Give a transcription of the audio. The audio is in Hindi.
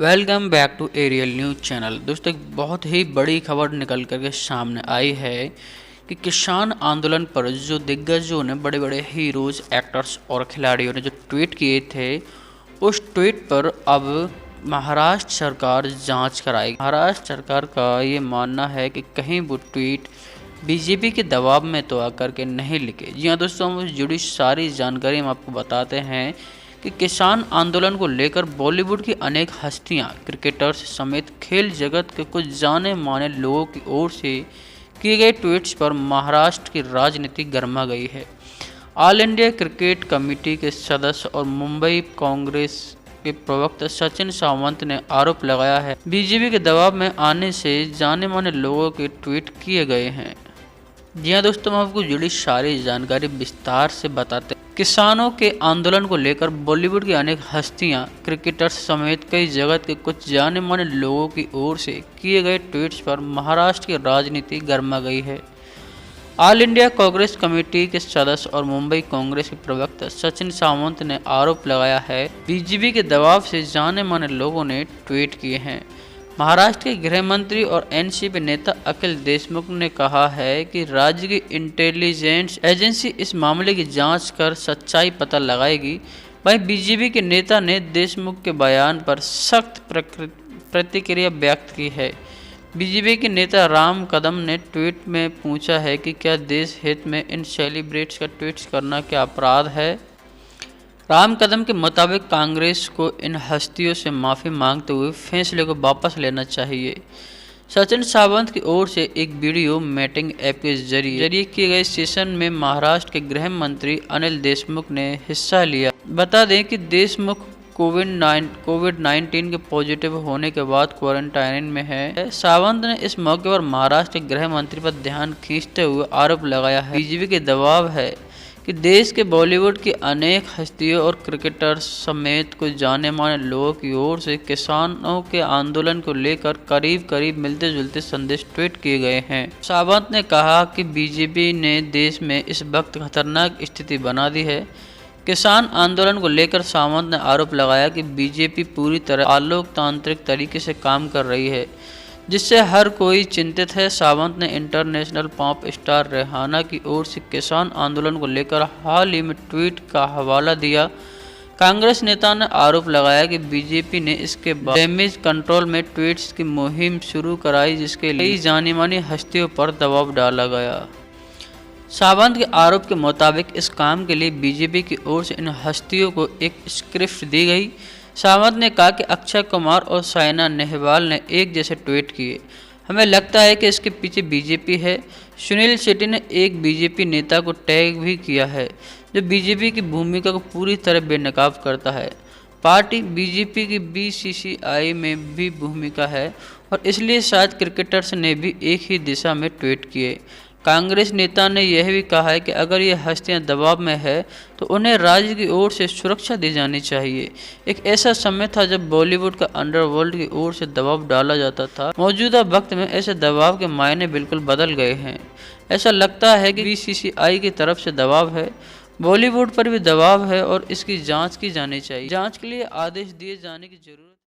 Welcome back to Aerial news channel. दोस्तों, एक बहुत ही बड़ी खबर निकल करके सामने आई है कि किसान आंदोलन पर जो दिग्गजों ने, बड़े बड़े हीरोज, एक्टर्स और खिलाड़ियों ने जो ट्वीट किए थे, उस ट्वीट पर अब महाराष्ट्र सरकार जांच कराएगी। महाराष्ट्र सरकार का ये मानना है कि कहीं वो ट्वीट बीजेपी के दबाव में तो आकर के नहीं लिखे। जी हाँ दोस्तों, हम जुड़ी सारी जानकारी हम आपको बताते हैं कि किसान आंदोलन को लेकर बॉलीवुड की अनेक हस्तियां, क्रिकेटर्स समेत खेल जगत के कुछ जाने माने लोगों की ओर से किए गए ट्वीट्स पर महाराष्ट्र की राजनीति गर्मा गई है। ऑल इंडिया क्रिकेट कमेटी के सदस्य और मुंबई कांग्रेस के प्रवक्ता सचिन सावंत ने आरोप लगाया है बीजेपी के दबाव में आने से जाने माने लोगों के ट्वीट किए गए हैं। जी हाँ दोस्तों, हम आपको जुड़ी सारी जानकारी विस्तार से बताते हैं। किसानों के आंदोलन को लेकर बॉलीवुड की अनेक हस्तियां, क्रिकेटर्स समेत कई जगत के कुछ जाने माने लोगों की ओर से किए गए ट्वीट्स पर महाराष्ट्र की राजनीति गर्मा गई है। ऑल इंडिया कांग्रेस कमेटी के सदस्य और मुंबई कांग्रेस के प्रवक्ता सचिन सावंत ने आरोप लगाया है बीजेपी के दबाव से जाने माने लोगों ने ट्वीट किए हैं। महाराष्ट्र के गृह मंत्री और एनसीपी नेता अखिल देशमुख ने कहा है कि राज्य की इंटेलिजेंस एजेंसी इस मामले की जांच कर सच्चाई पता लगाएगी। वहीं बीजेपी के नेता ने देशमुख के बयान पर सख्त प्रतिक्रिया व्यक्त की है। बीजेपी के नेता राम कदम ने ट्वीट में पूछा है कि क्या देश हित में इन सेलिब्रिटीज का ट्वीट करना क्या अपराध है। राम कदम के मुताबिक कांग्रेस को इन हस्तियों से माफ़ी मांगते हुए फैसले को वापस लेना चाहिए। सचिन सावंत की ओर से एक वीडियो मीटिंग ऐप के जरिए किए गए सेशन में महाराष्ट्र के गृह मंत्री अनिल देशमुख ने हिस्सा लिया। बता दें कि देशमुख कोविड-19 के पॉजिटिव होने के बाद क्वारंटाइन में है। सावंत ने इस मौके पर महाराष्ट्र के गृह मंत्री पर ध्यान खींचते हुए आरोप लगाया है बीजेपी के दबाव है कि देश के बॉलीवुड की अनेक हस्तियों और क्रिकेटर्स समेत कुछ जाने माने लोगों की ओर से किसानों के आंदोलन को लेकर करीब करीब मिलते जुलते संदेश ट्वीट किए गए हैं। सावंत ने कहा कि बीजेपी ने देश में इस वक्त खतरनाक स्थिति बना दी है। किसान आंदोलन को लेकर सावंत ने आरोप लगाया कि बीजेपी पूरी तरह अलोकतांत्रिक तरीके से काम कर रही है, जिससे हर कोई चिंतित है। सावंत ने इंटरनेशनल पॉप स्टार रिहाना की ओर से किसान आंदोलन को लेकर हाल ही में ट्वीट का हवाला दिया। कांग्रेस नेता ने आरोप लगाया कि बीजेपी ने इसके बाद डैमेज कंट्रोल में ट्वीट्स की मुहिम शुरू कराई, जिसके लिए कई जानी मानी हस्तियों पर दबाव डाला गया। सावंत के आरोप के मुताबिक इस काम के लिए बीजेपी की ओर से इन हस्तियों को एक स्क्रिप्ट दी गई। सावंत ने कहा कि अक्षय कुमार और साइना नेहवाल ने एक जैसे ट्वीट किए। हमें लगता है कि इसके पीछे बीजेपी है। सुनील शेट्टी ने एक बीजेपी नेता को टैग भी किया है, जो बीजेपी की भूमिका को पूरी तरह बेनकाब करता है। पार्टी बीजेपी की बीसीसीआई में भी भूमिका है और इसलिए शायद क्रिकेटर्स ने भी एक ही दिशा में ट्वीट किए। कांग्रेस नेता ने यह भी कहा है कि अगर ये हस्तियां दबाव में है तो उन्हें राज्य की ओर से सुरक्षा दी जानी चाहिए। एक ऐसा समय था जब बॉलीवुड का अंडरवर्ल्ड की ओर से दबाव डाला जाता था। मौजूदा वक्त में ऐसे दबाव के मायने बिल्कुल बदल गए हैं। ऐसा लगता है कि बीसीसीआई की तरफ से दबाव है, बॉलीवुड पर भी दबाव है और इसकी जाँच की जानी चाहिए। जाँच के लिए आदेश दिए जाने की जरूरत